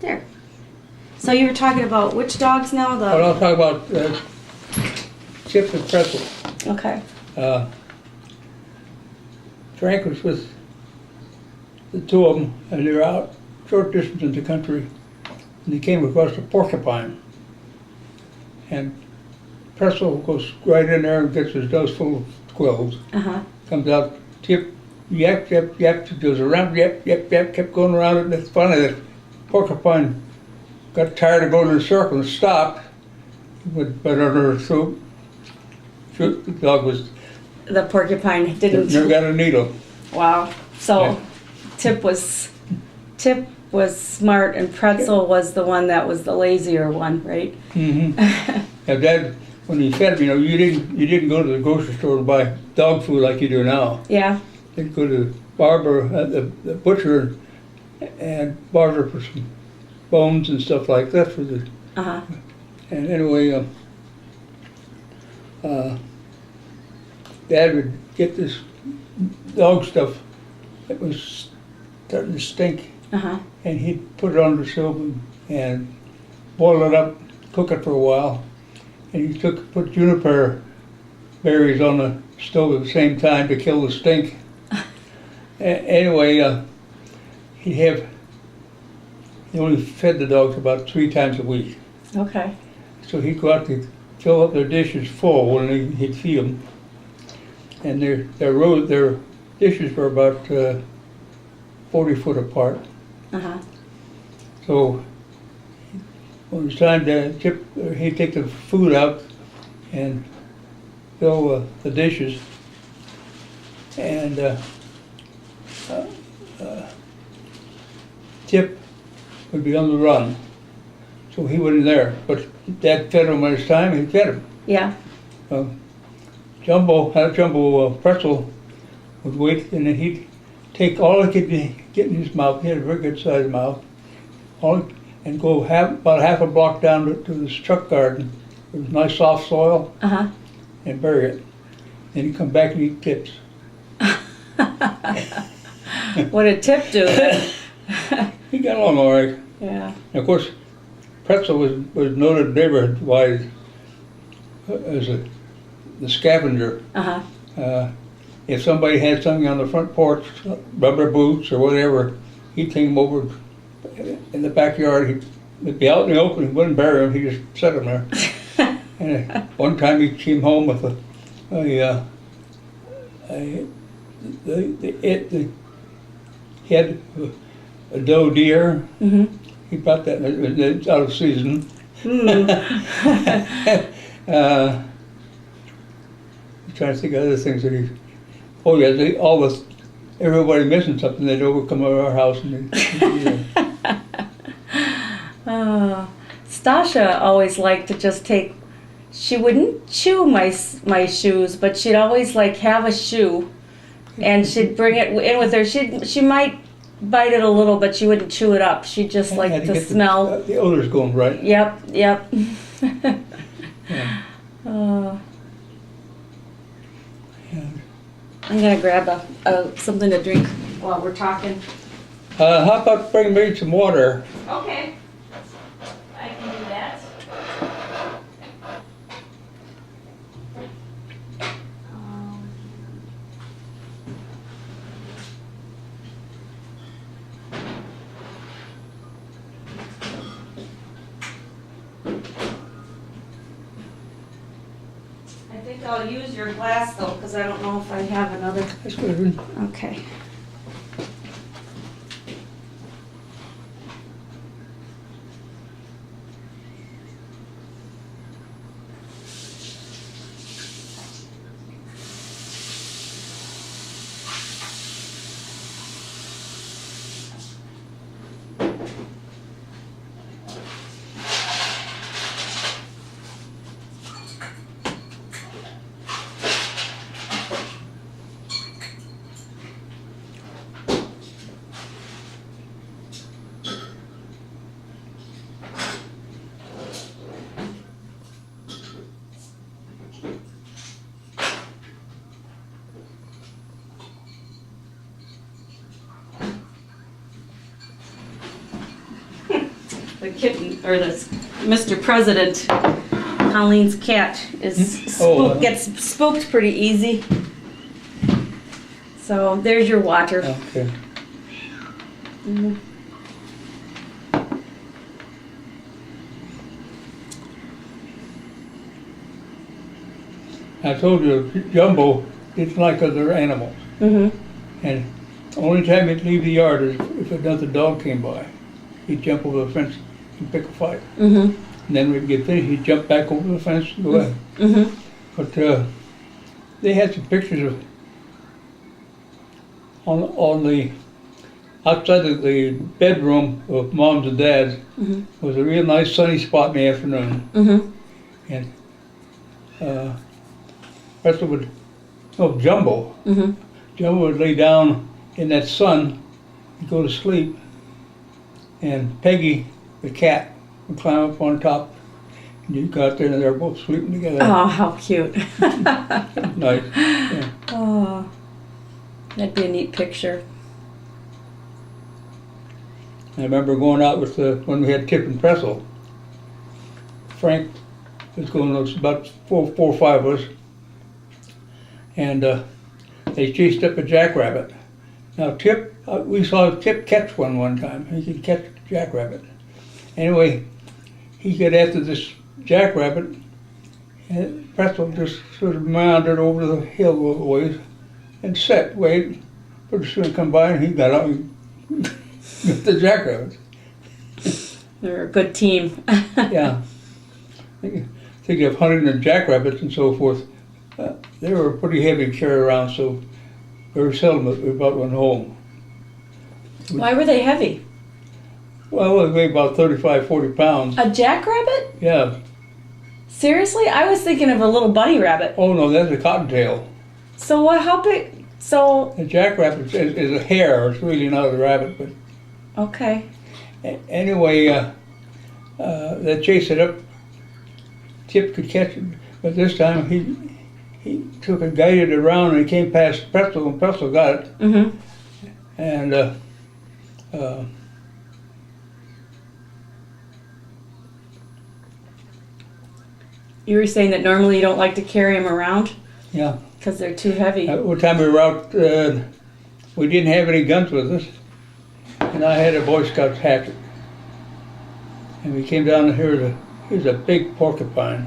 There. So you were talking about which dogs now? But I'll talk about Chip and Pretzel. Okay. Frank was with the two of them, and they were out short distance in the country, and they came across a porcupine. And Pretzel goes right in there and gets his nose full of quills. Comes out, Chip, yap, yap, yap, goes around, yap, yap, yap, kept going around it. And it's funny that porcupine got tired of going in a circle and stopped. He went right under her throat. The dog was... The porcupine didn't... Never got a needle. Wow. So Yeah. Tip was smart, and Pretzel was the one that was the lazier one, right? Mm-hmm. Yeah, Dad, when he fed him, you didn't go to the grocery store and buy dog food like you do now. Yeah. You'd go to the butcher, and barter for some bones and stuff like that for the. And anyway, Dad would get this dog stuff that was starting to stink, and he'd put it on the stove and boil it up, cook it for a while, and he put juniper berries on the stove at the same time to kill the stink. Anyway, he only fed the dogs about 3 times a week. Okay. So he'd go out to fill up their dishes full when he'd feed them. And their dishes were about 40 foot apart. So when it was time to he'd take the food out and fill the dishes. And Chip would be on the run, so he wasn't there. But Dad fed him when it's time, he fed him. Yeah. Jumbo Pretzel would wait, and then he'd take all he could get in his mouth. He had a very good sized mouth. And go about half a block down to this truck garden. It was nice soft soil, and bury it. Then he'd come back and eat tips. What did Tip do then? He got along all right. Yeah. And of course, Pretzel was noted neighborhood-wise as the scavenger. If somebody had something on the front porch, rubber boots or whatever, he'd take them over in the backyard. He'd be out in the open, he wouldn't bury them, he just set them there. And one time he came home with he had a doe deer. He brought that, it's out of season. I'm trying to think of other things that everybody missing something, they'd overcome at our house. And Stasha always liked to just take, she wouldn't chew my shoes, but she'd always have a shoe, and she'd bring it in with her. She might bite it a little, but she wouldn't chew it up. She just liked to smell. The odor's going right. Yep. Yeah. I'm gonna grab something to drink while we're talking. How about bringing me some water? Okay, I can do that. I think I'll use your glass though, because I don't know if I have another. That's good. Okay. the kitten, or the Mr. President, Colleen's cat, gets spooked pretty easy. So there's your water. Okay. Mhm. I told you, Jumbo didn't like other animals. Mhm. And the only time he'd leave the yard is if another dog came by. He'd jump over the fence and pick a fight. Mhm. And then we'd get finished, he'd jump back over the fence and go away. Mhm. But they had some pictures of on the outside of the bedroom of moms and dads. Mhm. Was a real nice sunny spot in the afternoon. Mhm. And Pretzel would, Jumbo. Mhm. Jumbo would lay down in that sun and go to sleep. And Peggy, the cat, would climb up on top. And you'd go out there and they're both sleeping together. Oh, how cute. Nice. Yeah. Oh, that'd be a neat picture. I remember going out with when we had Tip and Pretzel. Frank was going, it was about four or five of us. And they chased up a jackrabbit. Now Tip, we saw Tip catch one time. He could catch a jackrabbit. Anyway, he got after this jackrabbit, and Pretzel just sort of meandered over the hill a little ways and sat, waited. Pretty soon come by and he got out and got the jackrabbit. They're a good team. Yeah. Think of hunting the jackrabbits and so forth. They were pretty heavy to carry around, so very seldom we brought one home. Why were they heavy? Well, they weigh about 35, 40 pounds. A jackrabbit? Yeah. Seriously? I was thinking of a little bunny rabbit. Oh no, that's a cottontail. So what? How big? So. A jackrabbit is a hare. It's really not a rabbit, but. Okay. Anyway, they chased it up. Tip could catch it, but this time he took and guided it around and he came past Pretzel, and Pretzel got it. Mm-hmm. And You were saying that normally you don't like to carry them around yeah, because they're too heavy. one time we were out, we didn't have any guns with us, and I had a Boy Scout's hatchet. And we came down here, here's a big porcupine.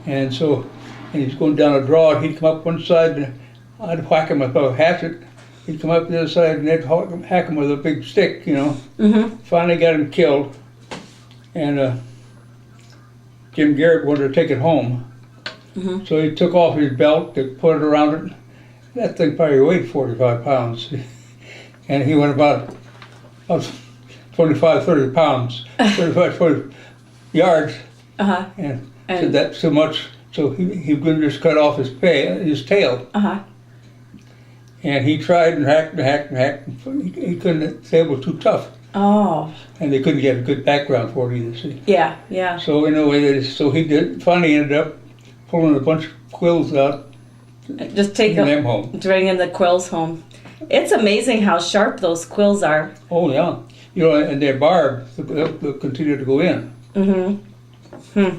And he's going down a draw, he'd come up one side, and I'd whack him with a hatchet. He'd come up the other side, and I'd hack him with a big stick, you know. Mm-hmm. Finally got him killed. And Jim Garrett wanted to take it home. Mm-hmm. So he took off his belt to put it around it. That thing probably weighed 45 pounds. And he went about 25, 30 pounds, 35, 40 yards. Uh-huh. And said that's too much. So he couldn't just cut off his tail. Uh-huh. And he tried and hacked and hacked and hacked. He couldn't, the tail was too tough. Oh. And they couldn't get a good background for it either, see. Yeah, yeah. So anyway, finally ended up pulling a bunch of quills out, Just taking them home. Bringing the quills home. It's amazing how sharp those quills are. Oh yeah. You know, and they're barbed, they'll continue to go in. Mm-hmm.